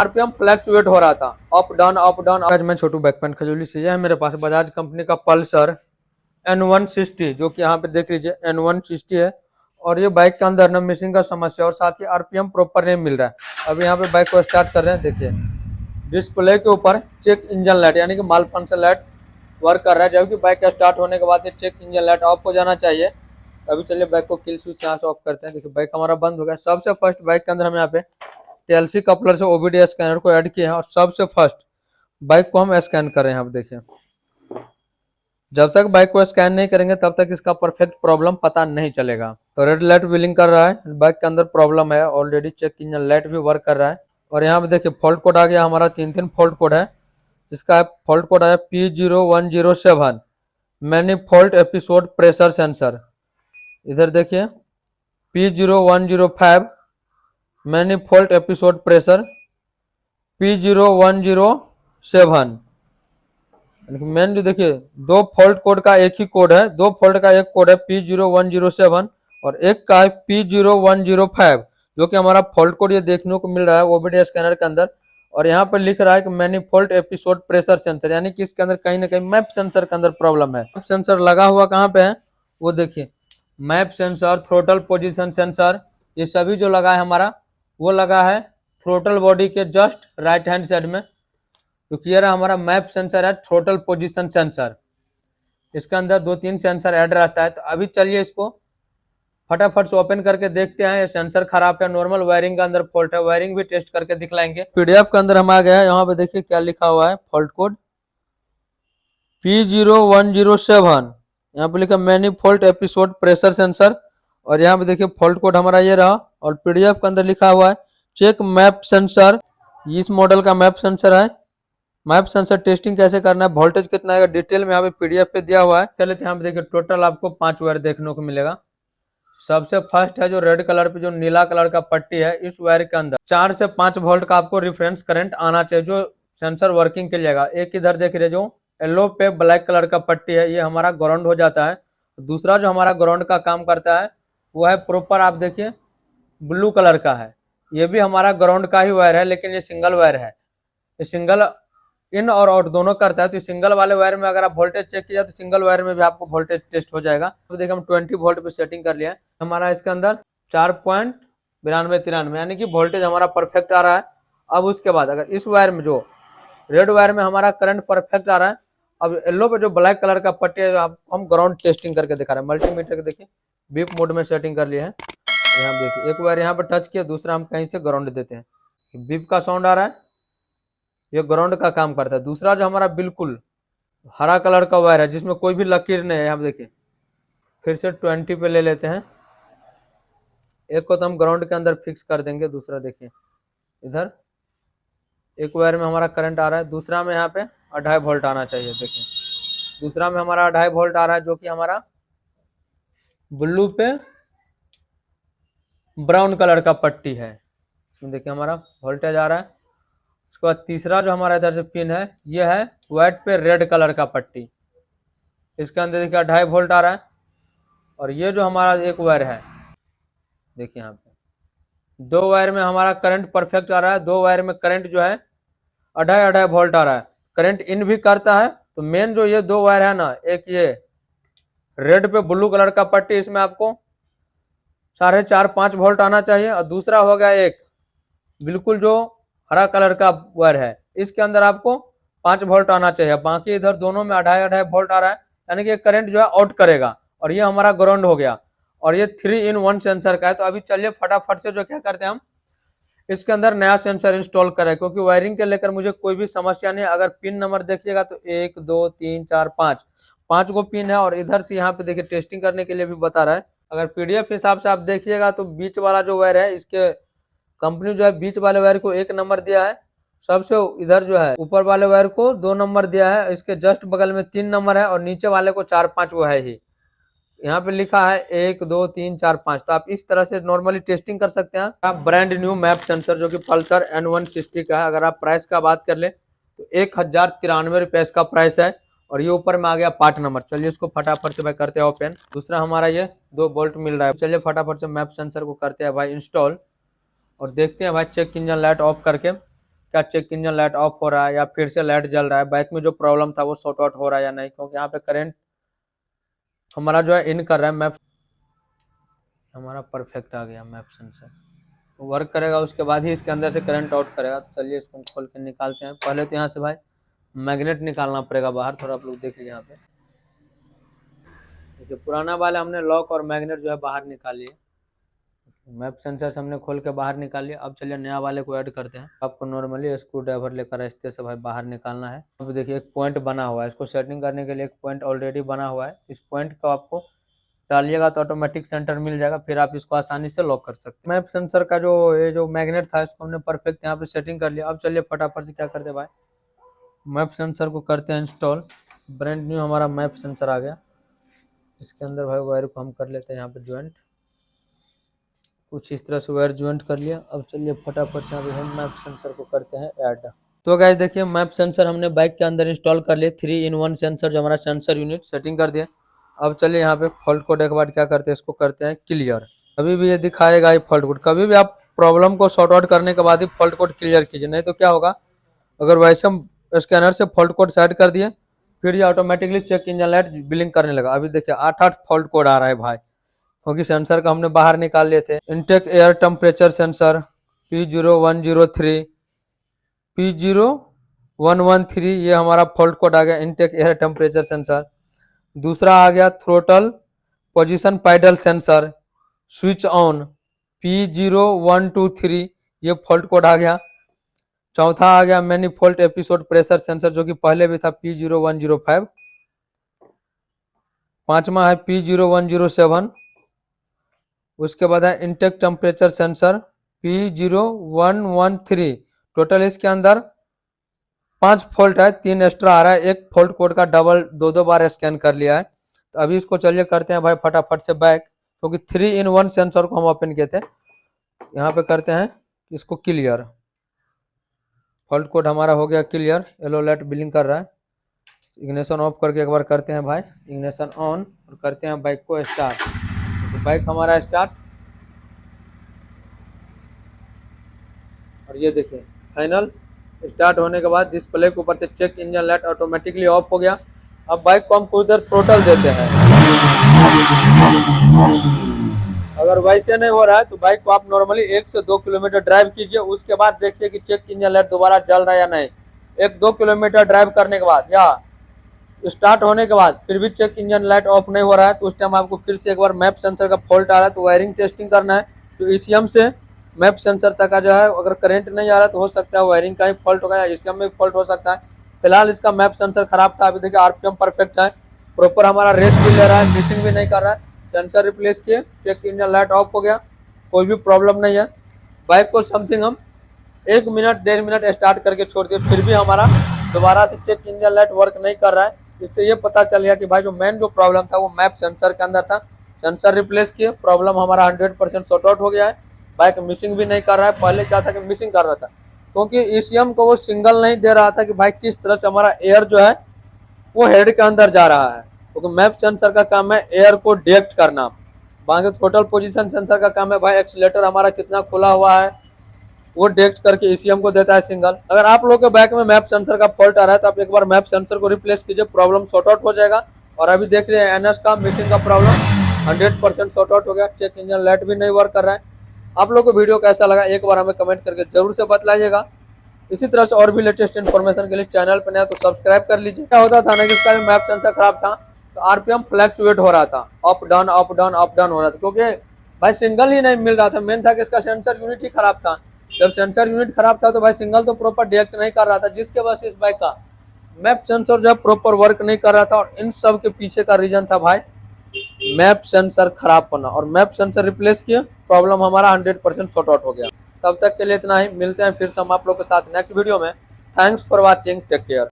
RPM fluctuate हो रहा था, अप डाउन अप डाउन। आज मैं छोटू बैक पेन खजूली से, यह है मेरे पास बजाज कंपनी का पल्सर N160, जो कि यहाँ पे देख लीजिए N160 है। और ये बाइक के अंदर ना मिसिंग का समस्या और साथ ही आरपीएम प्रॉपर नहीं मिल रहा है। अब यहाँ पे बाइक को स्टार्ट कर रहे हैं, देखिए डिस्प्ले के ऊपर चेक इंजन लाइट यानी कि माल फंक्शन लाइट वर्क कर रहा है, जबकि बाइक स्टार्ट होने के बाद ये चेक इंजन लाइट ऑफ हो जाना चाहिए। अभी चलिए बाइक को किल स्विच यहाँ से ऑफ करते हैं। देखिए बाइक हमारा बंद हो गया। सबसे फर्स्ट बाइक के अंदर हम यहाँ पे टीएलसी कपलर से ओबीडी स्कैनर को ऐड किए हैं और सबसे फर्स्ट बाइक को हम स्कैन कर रहे हैं। आप देखिए जब तक बाइक को स्कैन नहीं करेंगे तब तक इसका परफेक्ट प्रॉब्लम पता नहीं चलेगा। तो रेड लाइट व्हीलिंग कर रहा है, बाइक के अंदर प्रॉब्लम है। ऑलरेडी चेक इंजन लाइट भी वर्क कर रहा है। और यहाँ पे देखिए फॉल्ट कोड आ गया हमारा, तीन फॉल्ट कोड है, जिसका फॉल्ट कोड आया P0107 manifold episode pressure sensor. इधर देखिए P0105 manifold episode pressure, P0107। Main जो देखिए दो फॉल्ट कोड का एक ही कोड है, दो फॉल्ट का एक कोड है P0107 और एक का है P0105, जो कि हमारा फॉल्ट कोड ये देखने को मिल रहा है ओबीडी स्कैनर के अंदर। और यहाँ पर लिख रहा है कि मैनिफोल्ड एपिसोड प्रेशर सेंसर, यानी कि इसके अंदर कहीं ना कहीं मैप सेंसर के अंदर प्रॉब्लम है। मैप सेंसर लगा हुआ कहाँ पे है वो देखिए, map sensor, throttle position sensor, ये सभी जो लगा है हमारा वो लगा है थ्रोटल बॉडी के जस्ट राइट हैंड साइड में। क्योंकि ये हमारा मैप सेंसर है, थ्रोटल पोजीशन सेंसर, इसके अंदर 2-3 सेंसर ऐड रहता है। तो अभी चलिए इसको फटाफट से ओपन करके देखते हैं। ये सेंसर खराब है, नॉर्मल वायरिंग का अंदर फॉल्ट है, वायरिंग भी टेस्ट करके दिखलाएंगे। पीडीएफ के अंदर हम आ गए हैं, यहाँ पे देखिए क्या लिखा हुआ है फॉल्ट कोड P0107, यहाँ पे लिखा मैनिफोल्ड एपिसोड प्रेशर सेंसर। और यहाँ पे देखिए फॉल्ट कोड हमारा ये रहा। और पीडीएफ के अंदर लिखा हुआ है चेक मैप सेंसर, इस मॉडल का मैप सेंसर है। मैप सेंसर टेस्टिंग कैसे करना है, वोल्टेज कितना है, डिटेल में यहाँ पे पीडीएफ पे दिया हुआ है। चलिए यहाँ पे देखिए टोटल आपको 5 वायर देखने को मिलेगा। सबसे फर्स्ट है जो रेड कलर पे जो नीला कलर का पट्टी है, इस वायर के अंदर 4 से 5 वोल्ट का आपको रेफरेंस करंट आना चाहिए जो सेंसर वर्किंग के लिए। एक इधर देख रहे जो येलो पे ब्लैक कलर का पट्टी है, ये हमारा ग्राउंड हो जाता है। दूसरा जो हमारा ग्राउंड का काम करता है वो है प्रॉपर, आप देखिए ब्लू कलर का है, ये भी हमारा ग्राउंड का ही वायर है, लेकिन ये सिंगल वायर है। ये सिंगल इन और आउट दोनों करता है। तो सिंगल वाले वायर में अगर आप वोल्टेज चेक किया तो सिंगल वायर में भी आपको वोल्टेज टेस्ट हो जाएगा। तो देखिए हम 20 वोल्ट पे सेटिंग कर लिया है। हमारा इसके अंदर 4.9293 यानी कि वोल्टेज हमारा परफेक्ट आ रहा है। अब उसके बाद अगर इस वायर में जो रेड वायर में हमारा करंट परफेक्ट आ रहा है, अब येलो पे जो ब्लैक कलर का पट्टी है आपको हम ग्राउंड टेस्टिंग करके दिखा रहे हैं। मल्टीमीटर के देखिए बीप मोड में सेटिंग कर लिया है। यहाँ देखिए एक वायर यहाँ पे टच किया, दूसरा हम कहीं से ग्राउंड देते हैं, बीप का साउंड आ रहा है, ये ग्राउंड का काम करता है। दूसरा जो हमारा बिल्कुल हरा कलर का वायर है जिसमें कोई भी लकीर नहीं है, यहाँ देखिए फिर से 20 पे ले लेते हैं। एक को तो हम ग्राउंड के अंदर फिक्स कर देंगे, दूसरा देखिए इधर एक वायर में हमारा करंट आ रहा है, दूसरा में यहाँ पे 2.5 वोल्ट आना चाहिए। देखिए दूसरा में हमारा 2.5 वोल्ट आ रहा है, जो कि हमारा ब्लू पे ब्राउन कलर का पट्टी है। देखिए हमारा वोल्टेज आ रहा है। उसके बाद तीसरा जो हमारा इधर से पिन है, ये है व्हाइट पे रेड कलर का पट्टी, इसके अंदर देखिए 2.5 वोल्ट आ रहा है। और ये जो हमारा एक वायर है, देखिए यहाँ पे 2 वायर में हमारा करंट परफेक्ट आ रहा है, 2 वायर में करंट जो है 2.5 वोल्ट आ रहा है, करंट इन भी करता है। तो मेन जो ये 2 वायर है ना, एक ये रेड पे ब्लू कलर का पट्टी, इसमें आपको 4.5-5 वोल्ट आना चाहिए। और दूसरा हो गया एक बिल्कुल जो हरा कलर का वायर है, इसके अंदर आपको 5 वोल्ट आना चाहिए। बाकी इधर दोनों में 2.5 वोल्ट आ रहा है, यानी कि करंट जो है आउट करेगा। और ये हमारा ग्राउंड हो गया। और ये 3-in-1 सेंसर का है। तो अभी चलिए फटाफट से जो क्या करते हैं हम इसके अंदर नया सेंसर इंस्टॉल करें, क्योंकि वायरिंग के लेकर मुझे कोई भी समस्या नहीं है। अगर पिन नंबर देखिएगा तो 1 2 3 4 5 गो पिन है। और इधर से यहाँ पे देखिए टेस्टिंग करने के लिए भी बता रहा है। अगर पीडीएफ हिसाब से आप देखिएगा तो बीच वाला जो वायर है, इसके कंपनी जो है बीच वाले वायर को 1 नंबर दिया है, सबसे इधर जो है ऊपर वाले वायर को 2 नंबर दिया है, इसके जस्ट बगल में 3 नंबर है और नीचे वाले को 4-5 वो है ही। यहाँ पे लिखा है 1 2 3 4 5। तो आप इस तरह से नॉर्मली टेस्टिंग कर सकते हैं। आप ब्रांड न्यू मैप सेंसर जो कि पल्सर N160 का है। अगर आप प्राइस का बात कर ले तो 1093 रुपये इसका प्राइस है। और ये ऊपर में आ गया पार्ट नंबर। चलिए इसको फटाफट से भाई करते हैं ओपन। दूसरा हमारा ये 2 बोल्ट मिल रहा है। चलिए फटाफट से मैप सेंसर को करते हैं भाई इंस्टॉल और देखते हैं भाई चेक इंजन लाइट ऑफ करके क्या चेक इंजन लाइट ऑफ हो रहा है या फिर से लाइट जल रहा है, बाइक में जो प्रॉब्लम था वो सॉर्ट आउट हो रहा है या नहीं, क्योंकि यहाँ पे करंट हमारा जो है इन कर रहा है। मैप हमारा परफेक्ट आ गया, मैप सेंसर वर्क करेगा, उसके बाद ही इसके अंदर से करंट आउट करेगा। तो चलिए इसको खोल के निकालते हैं। पहले तो यहाँ से भाई मैग्नेट निकालना पड़ेगा बाहर, थोड़ा आप लोग देख लीजिए। यहाँ पे देखिए पुराना वाला हमने लॉक और मैग्नेट जो है बाहर निकाल लिए, मैप सेंसर से हमने खोल के बाहर निकाल लिया। अब चलिए नया वाले को ऐड करते हैं। आपको नॉर्मली स्क्रू ड्राइवर लेकर रास्ते से भाई बाहर निकालना है। अब देखिए एक पॉइंट बना हुआ है, इसको सेटिंग करने के लिए एक पॉइंट ऑलरेडी बना हुआ है। इस पॉइंट को आपको डालिएगा तो ऑटोमेटिक सेंटर मिल जाएगा, फिर आप इसको आसानी से लॉक कर सकते हैं। मैप सेंसर का ये जो मैग्नेट था इसको हमने परफेक्ट यहाँ पे सेटिंग कर लिया। अब चलिए फटाफट से क्या करते हैं भाई, मैप सेंसर को करते हैं इंस्टॉल। ब्रांड न्यू हमारा मैप सेंसर आ गया। इसके अंदर भाई वायर को हम कर लेते हैं यहाँ पे ज्वाइंट, कुछ इस तरह से वायर ज्वाइंट कर लिया। अब चलिए फटाफट से यहाँ पे हम मैप सेंसर को करते हैं ऐड। तो गाइस देखिए मैप सेंसर हमने बाइक के अंदर इंस्टॉल कर लिए। 3-in-1 सेंसर जो हमारा सेंसर यूनिट सेटिंग कर दिया। अब चलिए यहाँ पे फॉल्ट कोड के बाद क्या करते हैं, इसको करते हैं क्लियर। कभी भी ये दिखाएगा ये फॉल्ट कोड, कभी भी आप प्रॉब्लम को सॉर्ट आउट करने के बाद ही फॉल्ट कोड क्लियर कीजिए, नहीं तो क्या होगा, अगर वैसे हम स्कैनर से फॉल्ट कोड सेट कर दिए फिर ये automatically check engine light blinking करने लगा। अभी देखिए 8-8 फॉल्ट कोड आ रहा है भाई, क्योंकि सेंसर का हमने बाहर निकाल लिए थे। Intake air temperature sensor P0103 P0113 ये हमारा फॉल्ट कोड आ गया, इनटेक एयर टेम्परेचर सेंसर। दूसरा आ गया throttle position pedal sensor switch on P0123 ये फॉल्ट कोड आ गया। चौथा आ गया मैनीफोल्ड एपिसोड प्रेशर सेंसर जो कि पहले भी था P0105। पांचवा है P0107। उसके बाद है intake temperature sensor P0113। Total इसके अंदर 5 फॉल्ट है, 3 एक्स्ट्रा आ रहा है। एक फॉल्ट कोड का डबल 2 बार स्कैन कर लिया है। तो अभी इसको चलिए करते हैं भाई फटाफट से बैक, क्योंकि 3-in-1 सेंसर को हम ओपन किए थे। यहाँ पे करते हैं इसको क्लियर। फॉल्ट कोड हमारा हो गया क्लियर, येलो लाइट बिलिंग कर रहा है। इग्निशन ऑफ करके एक बार करते हैं भाई इग्निशन ऑन और करते हैं बाइक को स्टार्ट। तो बाइक हमारा स्टार्ट, और ये देखिए फाइनल स्टार्ट होने के बाद डिस्प्ले के ऊपर से check engine light automatically off हो गया। अब बाइक को हम कुछ देर थ्रोटल देते हैं। अगर वैसे नहीं हो रहा है तो बाइक को आप नॉर्मली 1 से 2 किलोमीटर ड्राइव कीजिए, उसके बाद देखिए कि चेक इंजन लाइट दोबारा जल रहा है या नहीं। 1-2 किलोमीटर ड्राइव करने के बाद या स्टार्ट होने के बाद फिर भी चेक इंजन लाइट ऑफ नहीं हो रहा है तो उस टाइम आपको फिर से एक बार मैप सेंसर का फॉल्ट आ रहा है तो वायरिंग टेस्टिंग करना है। तो ईसीएम से मैप सेंसर तक का जो है अगर करंट नहीं आ रहा तो हो सकता है वायरिंग का ही फॉल्ट होगा या ईसीएम में फॉल्ट हो सकता है। फिलहाल इसका मैप सेंसर खराब था। अभी देखिए आरपीएम परफेक्ट है, प्रॉपर हमारा रेस्ट भी ले रहा है, मिसिंग भी नहीं कर रहा है। सेंसर रिप्लेस किए, चेक इंजन लाइट ऑफ हो गया, कोई भी प्रॉब्लम नहीं है। बाइक को समथिंग हम 1 मिनट 1.5 मिनट स्टार्ट करके छोड़ दिए, फिर भी हमारा दोबारा से चेक इंजन लाइट वर्क नहीं कर रहा है। इससे ये पता चल गया कि भाई जो मेन जो प्रॉब्लम था वो मैप सेंसर के अंदर था। सेंसर रिप्लेस किए, प्रॉब्लम हमारा 100% सॉर्ट आउट हो गया है। बाइक मिसिंग भी नहीं कर रहा है, पहले क्या था कि मिसिंग कर रहा था क्योंकि ईसीएम को वो सिग्नल नहीं दे रहा था कि भाई किस तरह से हमारा एयर जो है वो हेड के अंदर जा रहा है, क्योंकि मैप सेंसर का काम है एयर को डिटेक्ट करना। बाकी टोटल पोजीशन सेंसर का काम है भाई एक्सीलरेटर हमारा कितना खुला हुआ है वो डिटेक्ट करके ईसीएम को देता है सिग्नल। अगर आप लोगों के बाइक में मैप सेंसर का फॉल्ट आ रहा है तो आप एक बार मैप सेंसर को रिप्लेस कीजिए, प्रॉब्लम सॉर्ट आउट हो जाएगा। और अभी देख रहे हैं एनएस का मिसिंग का प्रॉब्लम 100% सॉर्ट आउट हो गया। चेक इंजन लाइट भी नहीं वर्क कर रहा है। आप लोगों को वीडियो कैसा लगा एक बार हमें कमेंट करके जरूर से बतलाइएगा। इसी तरह से और भी लेटेस्ट इन्फॉर्मेशन के लिए चैनल पर नया तो सब्सक्राइब कर लीजिए। क्या होता था ना कि इसका मैप सेंसर खराब था तो आरपीएम फ्लैक्चुएट हो रहा था, up down up down up down हो रहा था, क्योंकि भाई सिंगल ही नहीं मिल रहा था। मेन था कि इसका सेंसर यूनिट ही खराब था। जब सेंसर यूनिट खराब था तो भाई सिंगल तो प्रॉपर डिटेक्ट नहीं कर रहा था, जिसके वजह से इस बाइक का मैप सेंसर जब प्रॉपर वर्क नहीं कर रहा था। और इन सब के पीछे का रीजन था भाई मैप सेंसर खराब होना, और मैप सेंसर रिप्लेस किया, प्रॉब्लम हमारा 100% सॉर्ट आउट हो गया। तब तक के लिए इतना ही, मिलते हैं फिर से हम आप लोग के साथ नेक्स्ट वीडियो में। Thanks for watching, take care.